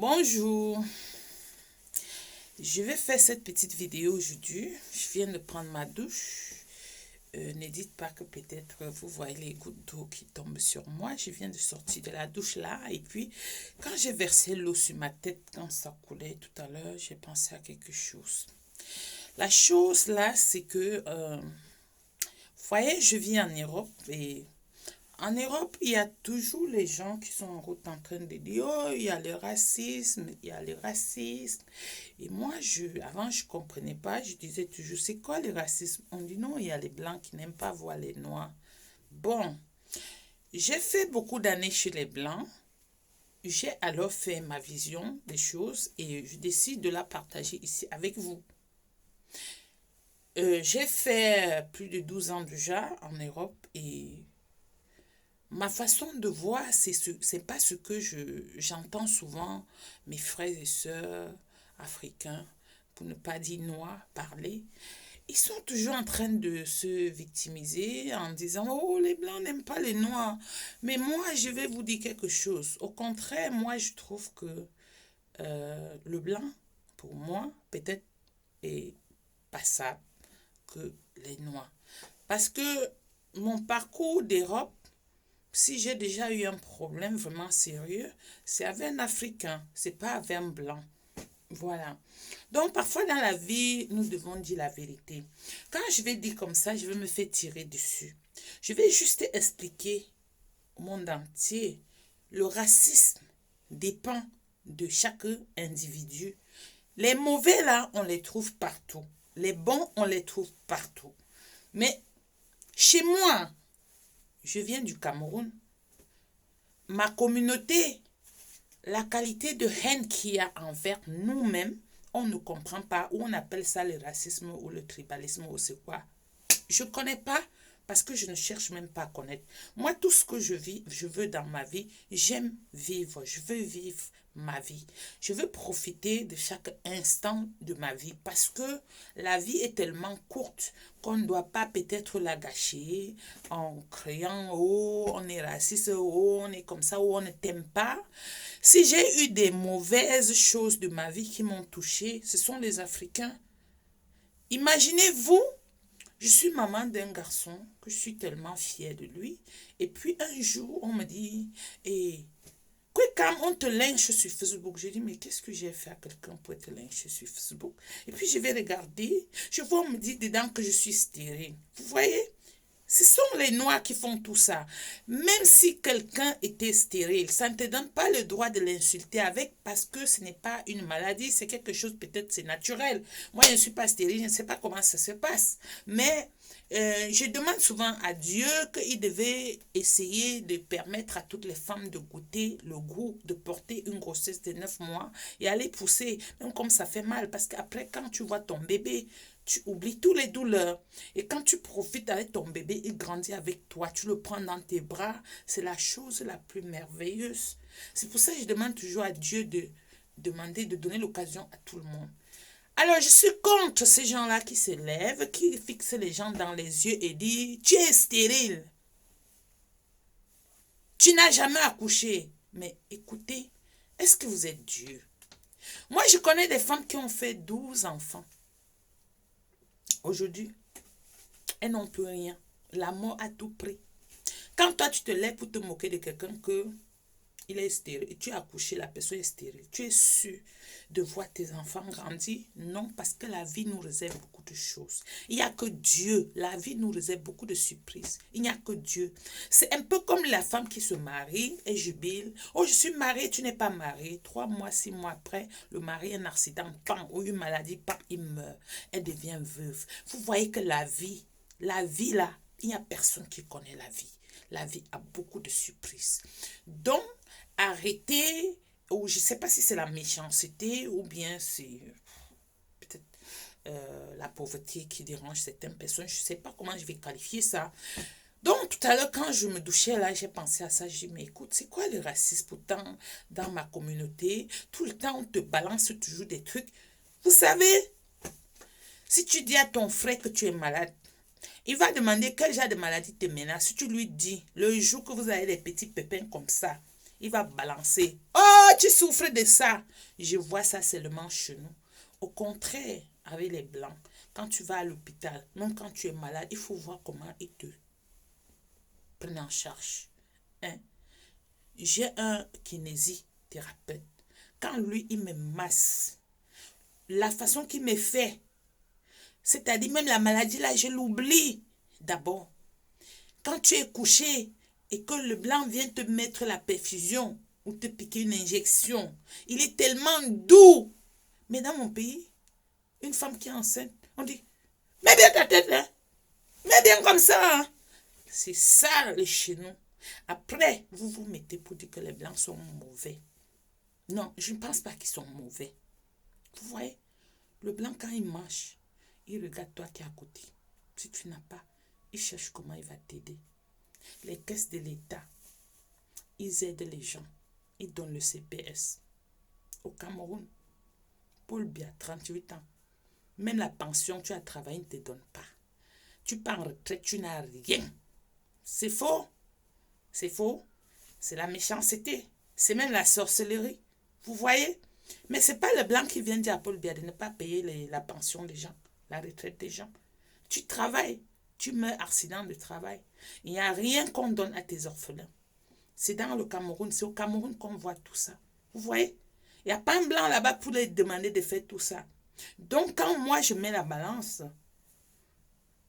Bonjour, je vais faire cette petite vidéo aujourd'hui. Je viens de prendre ma douche. Ne dites pas que peut-être vous voyez les gouttes d'eau qui tombent sur moi. Je viens de sortir de la douche là. Et puis, quand j'ai versé l'eau sur ma tête, quand ça coulait tout à l'heure, j'ai pensé à quelque chose. La chose là, c'est que, vous voyez, je vis en Europe et en Europe, il y a toujours les gens qui sont en route en train de dire, oh, il y a le racisme, il y a le racisme. Et moi, avant, je ne comprenais pas. Je disais toujours, c'est quoi le racisme? On dit non, il y a les blancs qui n'aiment pas voir les noirs. Bon, j'ai fait beaucoup d'années chez les blancs. J'ai alors fait ma vision des choses et je décide de la partager ici avec vous. J'ai fait plus de 12 ans déjà en Europe et ma façon de voir, c'est pas ce que j'entends souvent mes frères et sœurs africains, pour ne pas dire noirs, parler. Ils sont toujours en train de se victimiser en disant oh, les blancs n'aiment pas les noirs. Mais moi, je vais vous dire quelque chose. Au contraire, moi, je trouve que le blanc, pour moi, peut-être est passable que les noirs. Parce que mon parcours d'Europe, si j'ai déjà eu un problème vraiment sérieux, c'est avec un Africain, c'est pas avec un blanc. Voilà. Donc, parfois dans la vie, nous devons dire la vérité. Quand je vais dire comme ça, je vais me faire tirer dessus. Je vais juste expliquer au monde entier. Le racisme dépend de chaque individu. Les mauvais, là, on les trouve partout. Les bons, on les trouve partout. Mais chez moi, je viens du Cameroun. Ma communauté, la qualité de haine qu'il y a envers nous-mêmes, on ne comprend pas, ou on appelle ça le racisme ou le tribalisme ou c'est quoi. Je ne connais pas parce que je ne cherche même pas à connaître. Moi, tout ce que je vis, je veux dans ma vie, j'aime vivre, je veux vivre ma vie. Je veux profiter de chaque instant de ma vie parce que la vie est tellement courte qu'on ne doit pas peut-être la gâcher en criant oh on est raciste, oh on est comme ça, oh on ne t'aime pas. Si j'ai eu des mauvaises choses de ma vie qui m'ont touché, ce sont les Africains. Imaginez-vous, je suis maman d'un garçon que je suis tellement fière de lui. Et puis un jour, on me dit, et quand on te lynche sur Facebook, je dis, mais qu'est-ce que j'ai fait à quelqu'un pour être lynché sur Facebook? Et puis je vais regarder, je vois, on me dit dedans que je suis stérile. Vous voyez? Ce sont les Noirs qui font tout ça. Même si quelqu'un était stérile, ça ne te donne pas le droit de l'insulter avec parce que ce n'est pas une maladie, c'est quelque chose, peut-être c'est naturel. Moi, je ne suis pas stérile, je ne sais pas comment ça se passe. Mais je demande souvent à Dieu qu'il devait essayer de permettre à toutes les femmes de goûter le goût de porter une grossesse de 9 mois et aller pousser, même comme ça fait mal. Parce qu'après, quand tu vois ton bébé, tu oublies toutes les douleurs. Et quand tu profites avec ton bébé, il grandit avec toi, tu le prends dans tes bras, c'est la chose la plus merveilleuse. C'est pour ça que je demande toujours à Dieu de donner l'occasion à tout le monde. Alors, je suis contre ces gens-là qui se lèvent, qui fixent les gens dans les yeux et disent, tu es stérile. Tu n'as jamais accouché. Mais écoutez, est-ce que vous êtes Dieu? Moi, je connais des femmes qui ont fait 12 enfants. Aujourd'hui, elles n'ont plus rien. La mort à tout prix. Quand toi, tu te lèves pour te moquer de quelqu'un que il est stérile et tu as accouché, la personne est stérile, tu es sûr de voir tes enfants grandir? Non, parce que la vie nous réserve beaucoup de choses. Il n'y a que Dieu. La vie nous réserve beaucoup de surprises. Il n'y a que Dieu. C'est un peu comme la femme qui se marie et jubile. Oh, je suis mariée, tu n'es pas mariée. 3 mois, 6 mois après, le mari a un accident, bam, ou une maladie, bam, il meurt. Elle devient veuve. Vous voyez que la vie là, il n'y a personne qui connaît la vie. La vie a beaucoup de surprises. Donc, arrêtez, ou je ne sais pas si c'est la méchanceté ou bien c'est peut-être la pauvreté qui dérange certaines personnes. Je ne sais pas comment je vais qualifier ça. Donc, tout à l'heure, quand je me douchais là, j'ai pensé à ça. J'ai dit, mais écoute, c'est quoi le racisme? Pourtant, dans ma communauté, tout le temps, on te balance toujours des trucs. Vous savez, si tu dis à ton frère que tu es malade, il va demander quel genre de maladie te menace. Si tu lui dis, le jour que vous avez des petits pépins comme ça, Il va balancer. Oh, tu souffres de ça. Je vois ça seulement chez nous. Au contraire, avec les blancs, quand tu vas à l'hôpital, même quand tu es malade, il faut voir comment ils te prennent en charge. Hein? J'ai un kinésithérapeute. Quand lui, il me masse, la façon qu'il me fait, c'est-à-dire même la maladie là, je l'oublie d'abord. Quand tu es couché et que le blanc vient te mettre la perfusion ou te piquer une injection, il est tellement doux. Mais dans mon pays, une femme qui est enceinte, on dit, mets bien ta tête là, mets bien comme ça. Hein. C'est ça le chez nous. Après, vous vous mettez pour dire que les blancs sont mauvais. Non, je ne pense pas qu'ils sont mauvais. Vous voyez, le blanc quand il mange, il regarde toi qui es à côté. Si tu n'as pas, il cherche comment il va t'aider. Les caisses de l'État, ils aident les gens. Ils donnent le CPS. Au Cameroun, Paul Biya, 38 ans. Même la pension, tu as travaillé, ils ne te donnent pas. Tu pars en retraite, tu n'as rien. C'est faux. C'est faux. C'est la méchanceté. C'est même la sorcellerie. Vous voyez? Mais ce n'est pas le blanc qui vient dire à Paul Biya de ne pas payer la pension des gens, la retraite des gens. Tu travailles. Tu meurs accident de travail. Il n'y a rien qu'on donne à tes orphelins. C'est dans le Cameroun. C'est au Cameroun qu'on voit tout ça. Vous voyez? Il n'y a pas un blanc là-bas pour les demander de faire tout ça. Donc, quand moi, je mets la balance,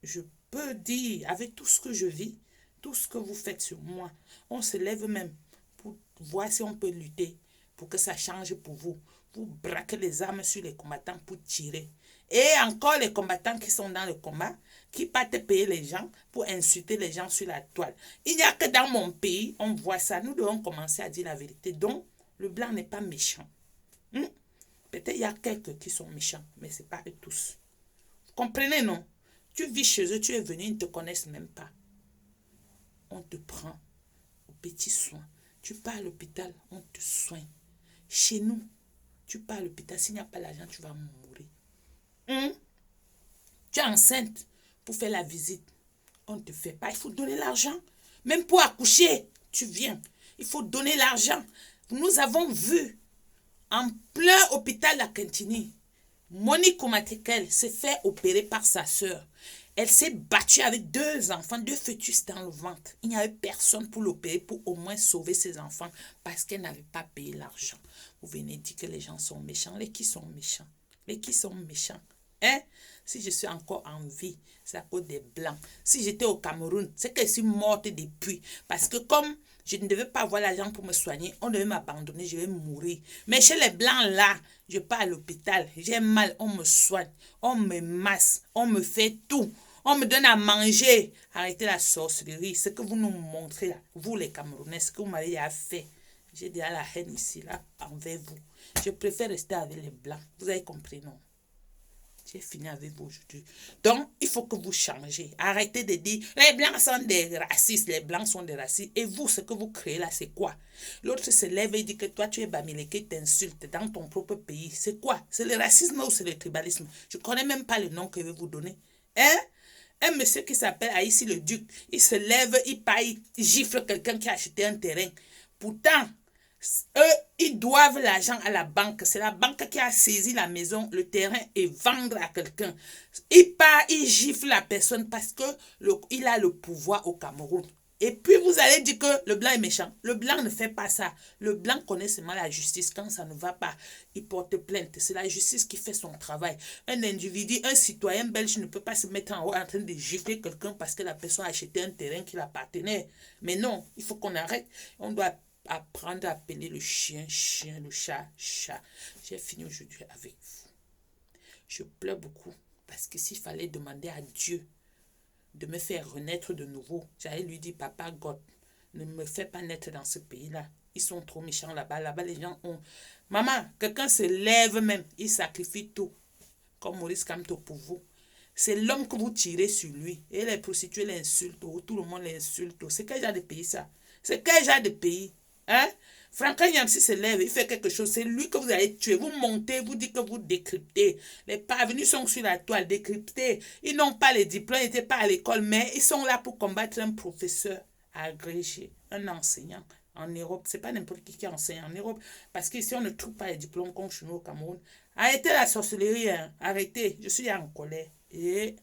je peux dire, avec tout ce que je vis, tout ce que vous faites sur moi, on se lève même pour voir si on peut lutter pour que ça change pour vous. Vous braquez les armes sur les combattants pour tirer. Et encore les combattants qui sont dans le combat, qui partent payer les gens pour insulter les gens sur la toile. Il n'y a que dans mon pays, on voit ça. Nous devons commencer à dire la vérité. Donc, le blanc n'est pas méchant. Peut-être il y a quelques qui sont méchants, mais ce n'est pas eux tous. Vous comprenez, non? Tu vis chez eux, tu es venu, ils ne te connaissent même pas. On te prend aux petits soins. Tu pars à l'hôpital, on te soigne. Chez nous, tu pars à l'hôpital, s'il n'y a pas l'argent, tu vas mourir. Tu es enceinte pour faire la visite. On ne te fait pas, il faut donner l'argent. Même pour accoucher, tu viens. Il faut donner l'argent. Nous avons vu en plein hôpital la Quintini, Monique Koumatekel s'est fait opérer par sa sœur. Elle s'est battue avec 2 enfants, 2 fœtus dans le ventre. Il n'y avait personne pour l'opérer, pour au moins sauver ses enfants, parce qu'elle n'avait pas payé l'argent. Vous venez dire que les gens sont méchants. Les qui sont méchants? Les qui sont méchants? Hein? Si je suis encore en vie, c'est à cause des Blancs. Si j'étais au Cameroun, c'est que je suis morte depuis. Parce que comme je ne devais pas avoir l'argent pour me soigner, on devait m'abandonner, je vais mourir. Mais chez les Blancs là, je pars à l'hôpital, j'ai mal, on me soigne, on me masse, on me fait tout. On me donne à manger. Arrêtez la sorcellerie. Ce que vous nous montrez là, vous les Camerounais, ce que vous m'avez fait. J'ai déjà la haine ici, là, envers vous. Je préfère rester avec les Blancs. Vous avez compris, non? J'ai fini avec vous aujourd'hui. Donc, il faut que vous changez. Arrêtez de dire, les Blancs sont des racistes, les Blancs sont des racistes. Et vous, ce que vous créez là, c'est quoi? L'autre se lève et dit que toi, tu es Bamileke, t'insulte dans ton propre pays. C'est quoi? C'est le racisme ou c'est le tribalisme? Je ne connais même pas le nom que je vais vous donner. Hein? Un monsieur qui s'appelle Aïssi le Duc, il se lève, il part, il gifle quelqu'un qui a acheté un terrain. Pourtant, eux, ils doivent l'argent à la banque. C'est la banque qui a saisi la maison, le terrain et vendre à quelqu'un. Il part, il gifle la personne parce que il a le pouvoir au Cameroun. Et puis vous allez dire que le blanc est méchant. Le blanc ne fait pas ça. Le blanc connaît seulement la justice. Quand ça ne va pas, il porte plainte. C'est la justice qui fait son travail. Un individu, un citoyen belge ne peut pas se mettre en haut en train de gifler quelqu'un parce que la personne a acheté un terrain qui l'appartenait. Mais non, il faut qu'on arrête. On doit apprendre à appeler le chien, chien, le chat, chat. J'ai fini aujourd'hui avec vous. Je pleure beaucoup parce que s'il fallait demander à Dieu de me faire renaître de nouveau, j'allais lui dire, papa God, ne me fais pas naître dans ce pays-là. Ils sont trop méchants là-bas. Là-bas, les gens ont... Maman, quelqu'un se lève même, il sacrifie tout, comme Maurice Kamto pour vous. C'est l'homme que vous tirez sur lui. Et les prostituées l'insultent, tout le monde l'insulte. C'est quel genre de pays ça? C'est quel genre de pays? Hein? Franklin Yamsi se lève, il fait quelque chose, c'est lui que vous allez tuer. Vous montez, vous dites que vous décryptez. Les parvenus sont sur la toile, décryptés. Ils n'ont pas les diplômes, ils n'étaient pas à l'école, mais ils sont là pour combattre un professeur agrégé, un enseignant en Europe. C'est pas n'importe qui enseigne en Europe. Parce qu'ici, on ne trouve pas les diplômes comme chez nous au Cameroun. Arrêtez la sorcellerie, hein. Arrêtez. Je suis en colère. Et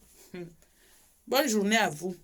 bonne journée à vous.